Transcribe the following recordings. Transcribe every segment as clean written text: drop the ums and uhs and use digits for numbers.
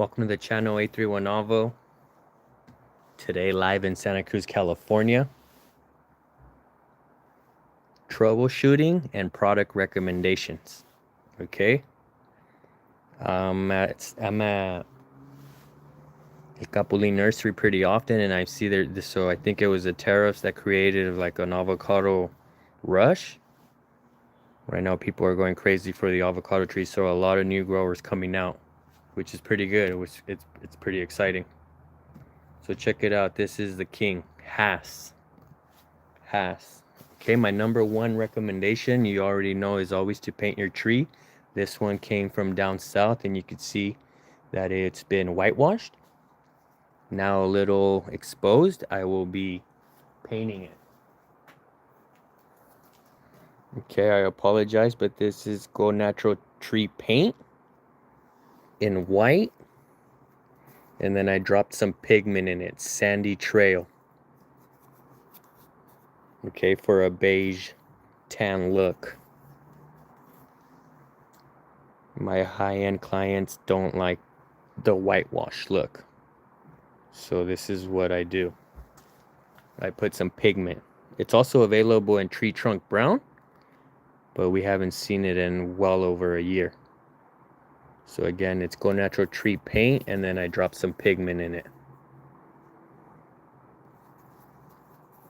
Welcome to the channel 831 Avo. Today live in Santa Cruz, California. Troubleshooting and product recommendations. Okay. I'm at El Capulín Nursery pretty often, and I see there. So I think it was the tariffs that created like an avocado rush. Right now, people are going crazy for the avocado tree, so a lot of new growers coming out, which is pretty good. It's pretty exciting. So check it out. This is the king, Hass. Okay, my number one recommendation, you already know, is always to paint your tree. This one came from down south, and you can see that it's been whitewashed. Now a little exposed. I will be painting it. Okay, I apologize, but this is Go Natural Tree Paint in white. And then I dropped some pigment in it, Sandy Trail. Okay, for a beige tan look. My high-end clients don't like the whitewash look. So this is what I do. I put some pigment. It's also available in tree trunk brown, but we haven't seen it in well over a year. So again, it's Go Natural Tree Paint, and then I drop some pigment in it.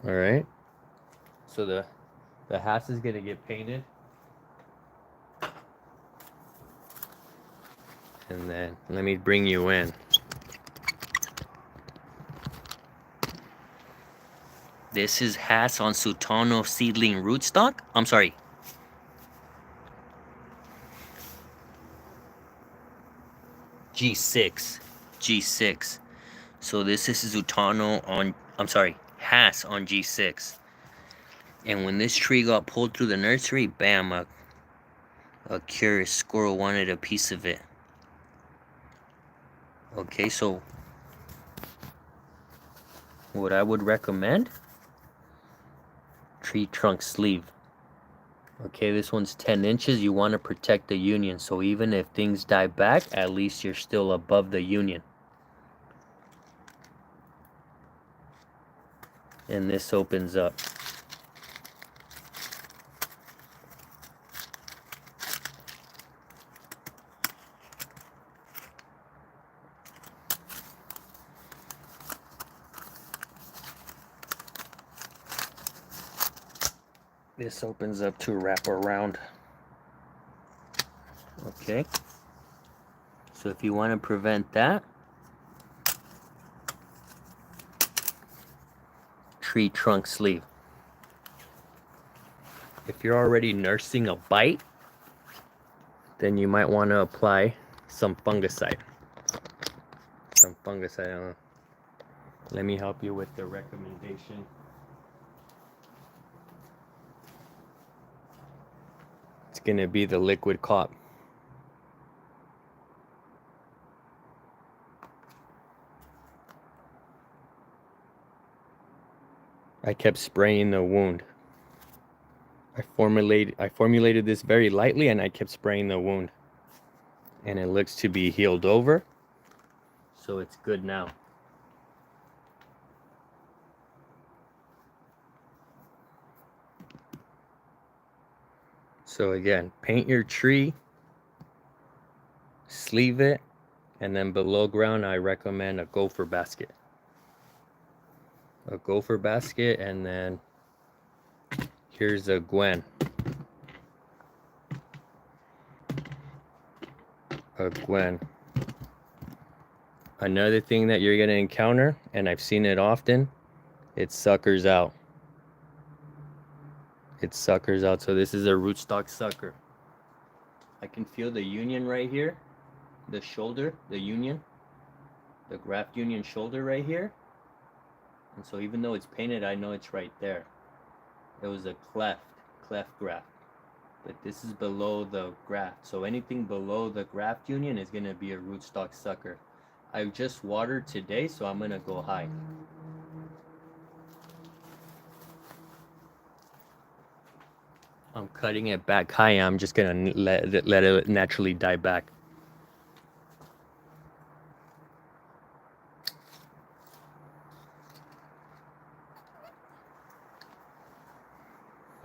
All right. So the house is gonna get painted, and then let me bring you in. This is Hass on Sultano seedling rootstock. I'm sorry. G6. So this is Sultano on, I'm sorry, Hass on G6. And when this tree got pulled through the nursery, bam, a curious squirrel wanted a piece of it. Okay, so what I would recommend, tree trunk sleeve. Okay, this one's 10 inches. You want to protect the union, so even if things die back, at least you're still above the union. And this opens up. This opens up to wrap around. Okay. So if you want to prevent that, tree trunk sleeve. If you're already nursing a bite, then you might want to apply some fungicide. Let me help you with the recommendation. It's gonna be the liquid cop. I kept spraying the wound. I formulated this very lightly, and I kept spraying the wound. And it looks to be healed over. So it's good now. So again, paint your tree, sleeve it, and then below ground I recommend a gopher basket. A gopher basket, and then here's a Gwen. Another thing that you're gonna encounter, and I've seen it often, it suckers out. So this is a rootstock sucker. I can feel the union right here, the shoulder, the union, the graft union shoulder right here. And so even though it's painted, I know it's right there. It was a cleft graft. But this is below the graft. So anything below the graft union is gonna be a rootstock sucker. I just watered today, so I'm gonna go high. I'm cutting it back high. I'm just gonna let it naturally die back.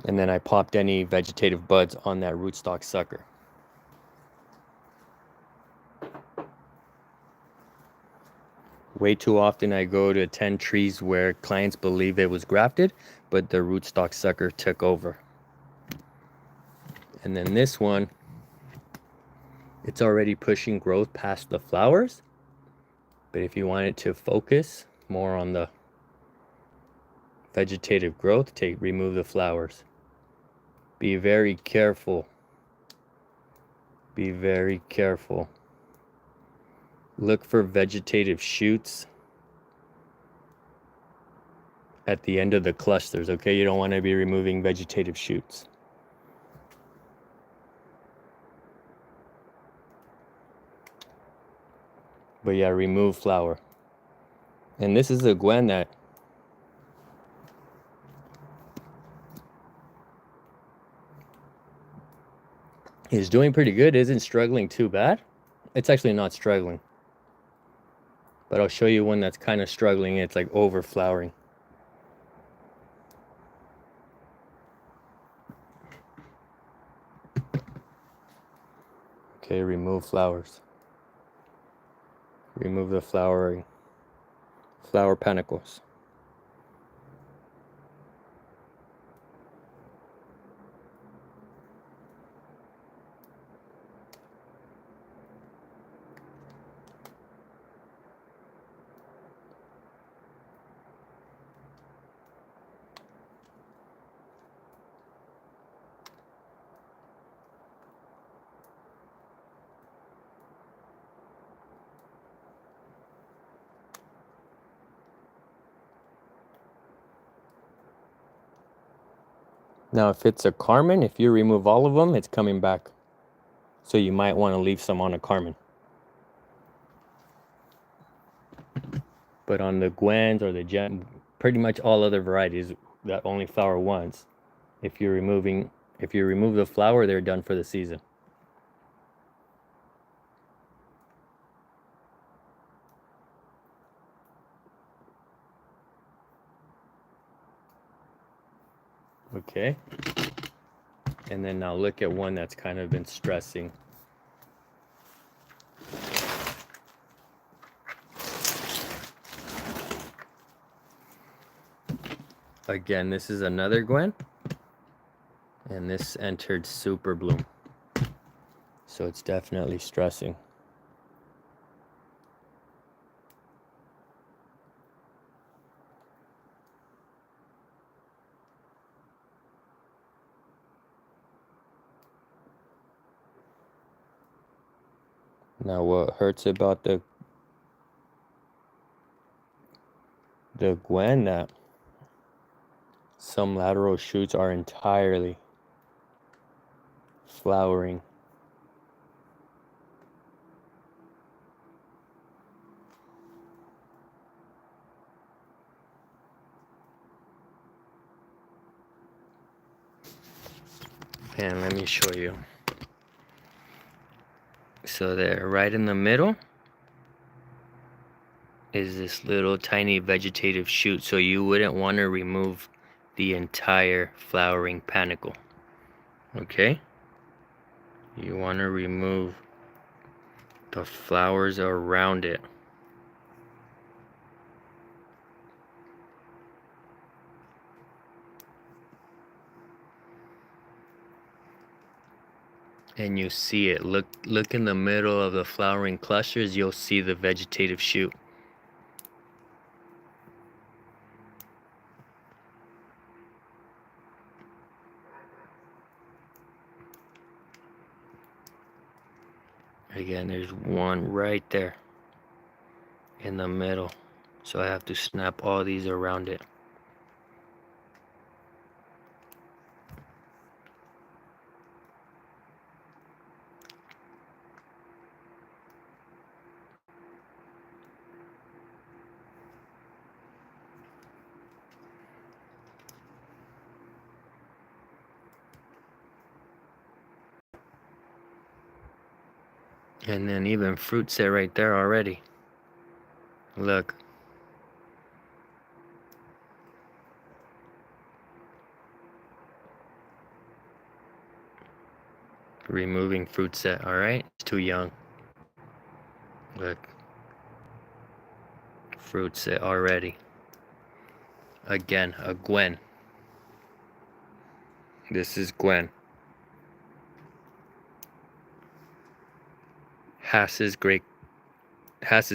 And then I popped any vegetative buds on that rootstock sucker. Way too often I go to 10 trees where clients believe it was grafted, but the rootstock sucker took over. And then this one, it's already pushing growth past the flowers. But if you want it to focus more on the vegetative growth, remove the flowers. Be very careful. Be very careful. Look for vegetative shoots at the end of the clusters, okay? You don't want to be removing vegetative shoots. But yeah, remove flower. And this is a Gwen that is doing pretty good, isn't struggling too bad. It's actually not struggling. But I'll show you one that's kind of struggling. It's like over flowering. Okay, remove flowers. Remove the flower panicles. Now, if it's a Carmen, if you remove all of them, it's coming back. So you might want to leave some on a Carmen. But on the Gwens or the Gem, pretty much all other varieties that only flower once, if you remove the flower, they're done for the season. Okay. And then now look at one that's kind of been stressing. Again, this is another Gwen. And this entered super bloom. So it's definitely stressing. Now what hurts about the Gwen, that some lateral shoots are entirely flowering. And let me show you. So there, right in the middle is this little tiny vegetative shoot. So you wouldn't want to remove the entire flowering panicle. Okay? You want to remove the flowers around it. And you see it. Look in the middle of the flowering clusters, you'll see the vegetative shoot. Again, there's one right there in the middle. So I have to snap all these around it. And then even fruit set right there already. Look. Removing fruit set, alright? It's too young. Look. Fruit set already. Again, a Gwen. This is Gwen. Hass's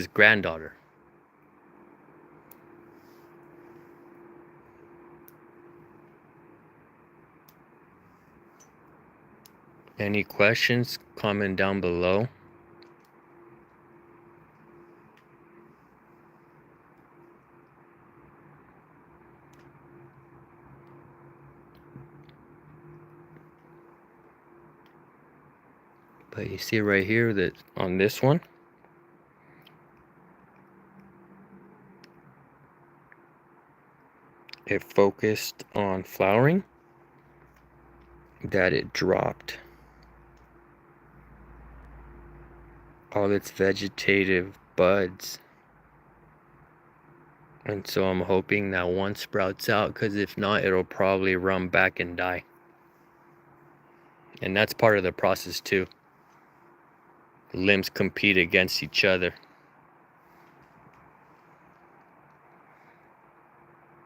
granddaughter. Any questions? Comment down below. But you see right here that on this one, it focused on flowering, that it dropped all its vegetative buds. And so I'm hoping that one sprouts out, because if not, it'll probably run back and die. And that's part of the process too. Limbs compete against each other.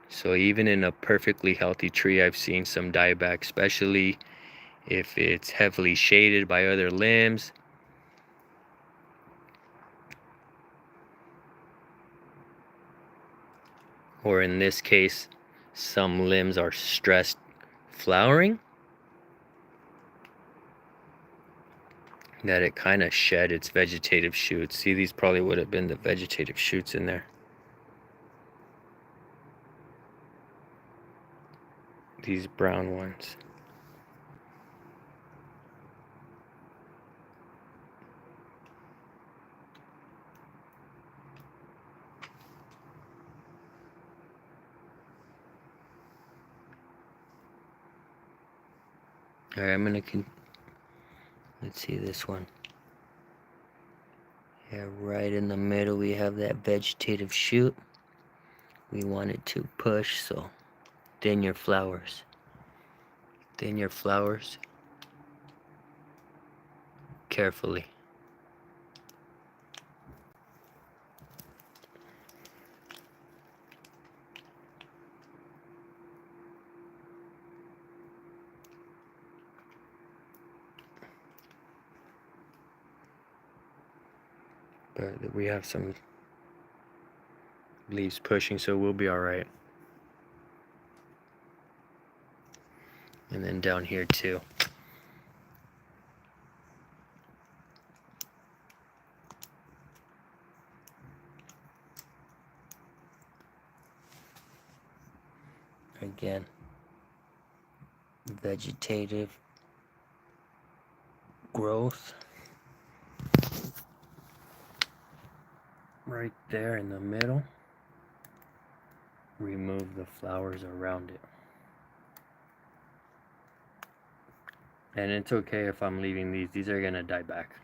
So even in a perfectly healthy tree, I've seen some dieback, especially if it's heavily shaded by other limbs. Or in this case, some limbs are stressed flowering, that it kind of shed its vegetative shoots. See, these probably would have been the vegetative shoots in there. These brown ones. All right, I'm gonna let's see this one. Yeah, right in the middle we have that vegetative shoot. We want it to push, so thin your flowers. Thin your flowers carefully. But we have some leaves pushing, so we'll be all right. And then down here too. Again, vegetative growth right there in the middle. Remove the flowers around it. And it's okay if I'm leaving these are gonna die back.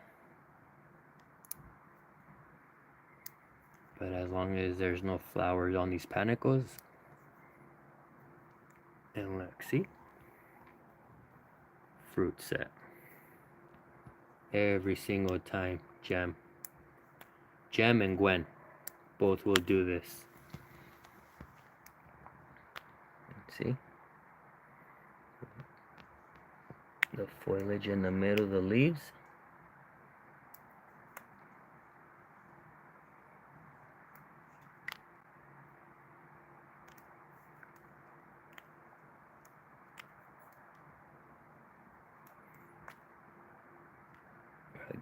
But as long as there's no flowers on these panicles. And look, see? Fruit set. Every single time, Gem. Gem and Gwen both will do this. See? The foliage in the middle of the leaves.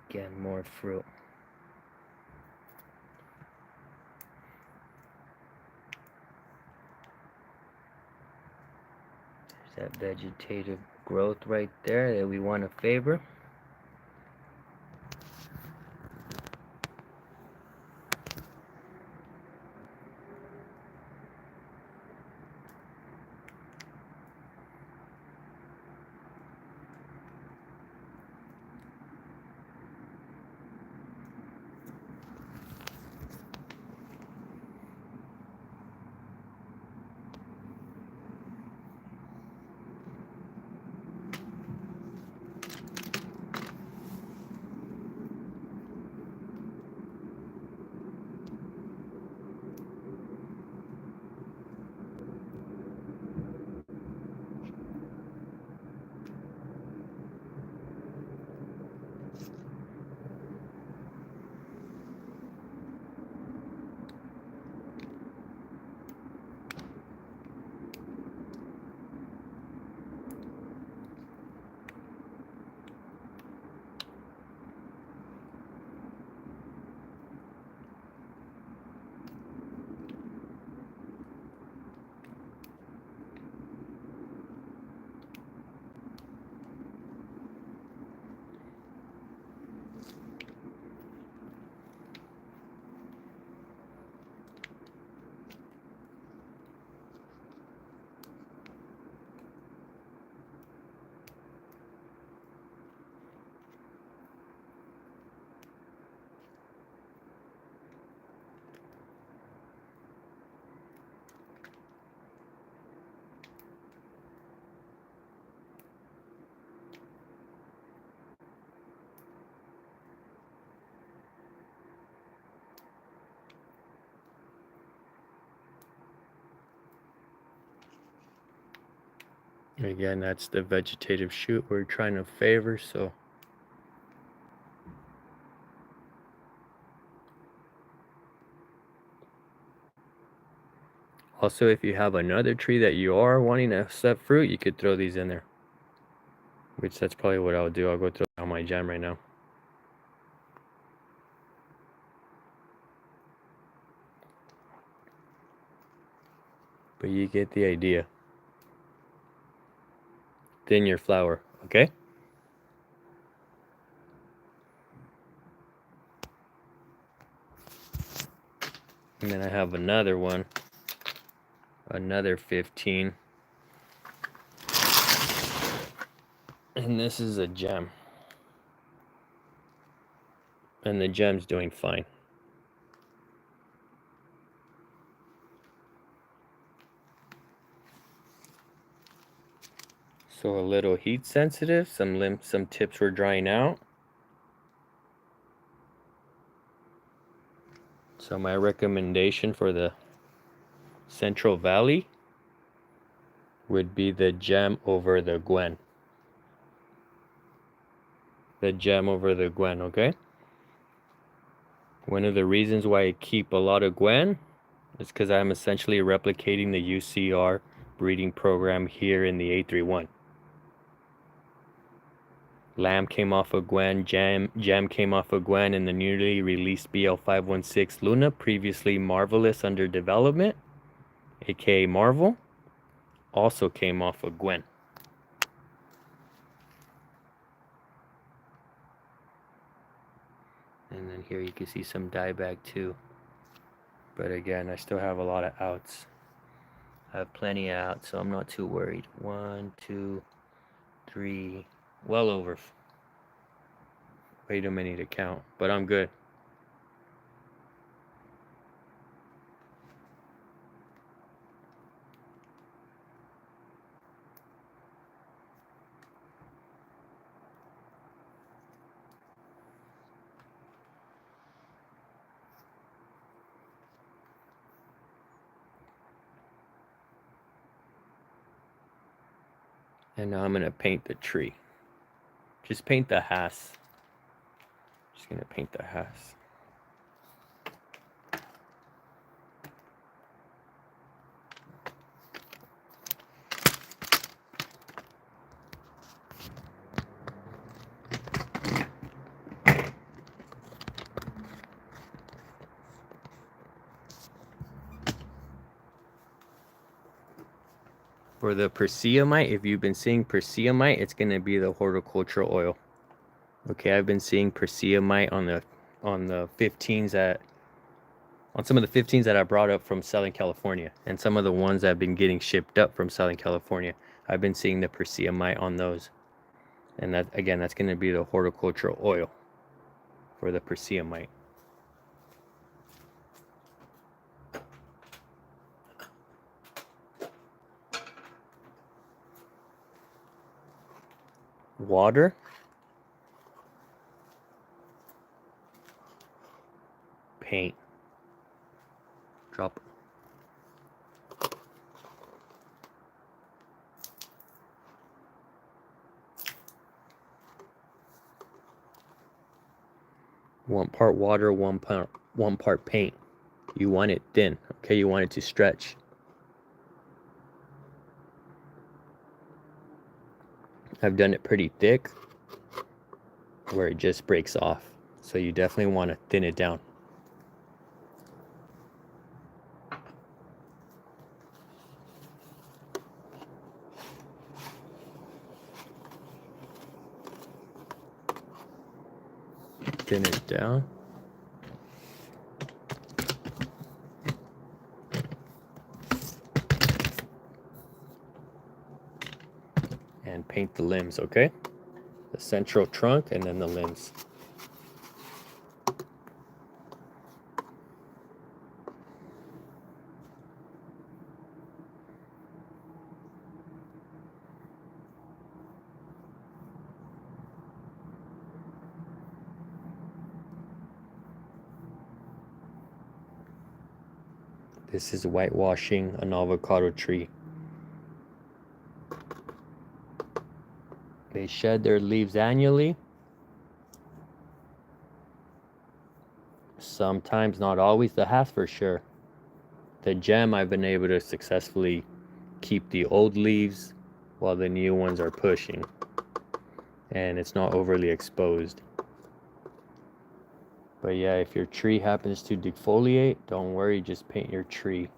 Again, more fruit. There's that vegetative growth right there that we want to favor. Again, that's the vegetative shoot we're trying to favor, so also if you have another tree that you are wanting to accept fruit, you could throw these in there. Which that's probably what I'll do. I'll go throw on my jam right now. But you get the idea. Thin your flour, okay? And then I have another one. Another 15. And this is a gem. And the gem's doing fine. So a little heat sensitive, some tips were drying out. So my recommendation for the Central Valley would be the gem over the Gwen. The gem over the Gwen, okay? One of the reasons why I keep a lot of Gwen is because I'm essentially replicating the UCR breeding program here in the A31. Lamb came off of Gwen, Jam came off of Gwen, and the newly released BL516 Luna, previously Marvelous under development, aka Marvel, also came off of Gwen. And then here you can see some dieback too. But again, I still have a lot of outs. I have plenty of outs, so I'm not too worried. 1, 2, 3, well over. Way too many to count, but I'm good. And now I'm gonna paint the tree. Just paint the has. Just gonna paint the has. For the Persiamite, if you've been seeing Persiamite, it's gonna be the horticultural oil. Okay, I've been seeing Persiamite on the 15s on some of the 15s that I brought up from Southern California, and some of the ones that have been getting shipped up from Southern California. I've been seeing the Persiamite on those, and that again, that's gonna be the horticultural oil for the Persiamite. Water, paint, drop. One part water, one part paint. You want it thin, okay? You want it to stretch. I've done it pretty thick where it just breaks off. So you definitely want to thin it down. Thin it down. And paint the limbs, okay? The central trunk and then the limbs. This is whitewashing an avocado tree. They shed their leaves annually. Sometimes, not always. The half for sure. The gem, I've been able to successfully keep the old leaves while the new ones are pushing, and it's not overly exposed. But yeah, if your tree happens to defoliate, don't worry, just paint your tree.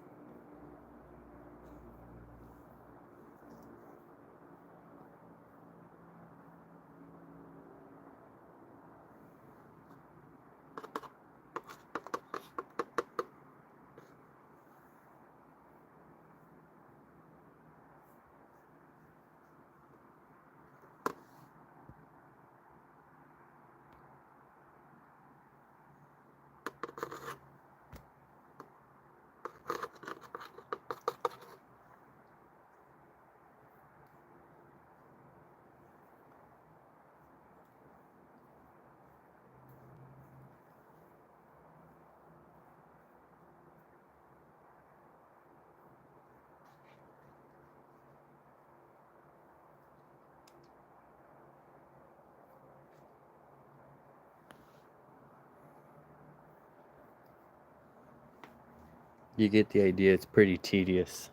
You get the idea, it's pretty tedious.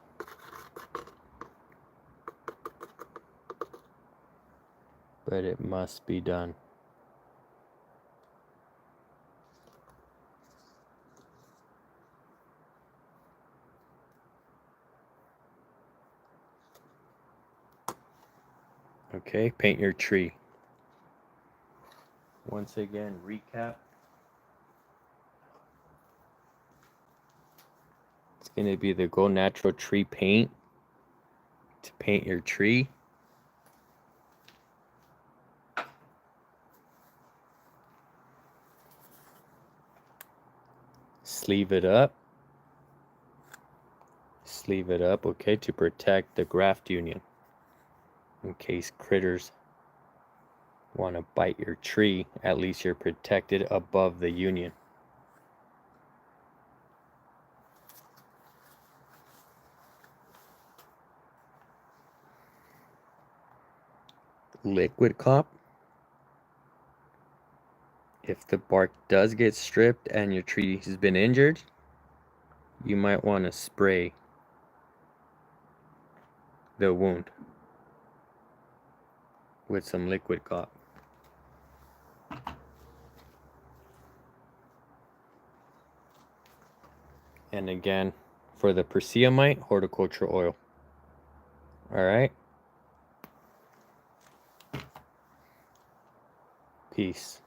But it must be done. Okay, paint your tree. Once again, recap. It's going to be the Go Natural Tree Paint to paint your tree. Sleeve it up. Sleeve it up, okay, to protect the graft union. In case critters want to bite your tree, at least you're protected above the union. Liquid cop. If the bark does get stripped and your tree has been injured, you might want to spray the wound with some liquid cop. And again, for the persiamite, horticultural oil. All right. Peace.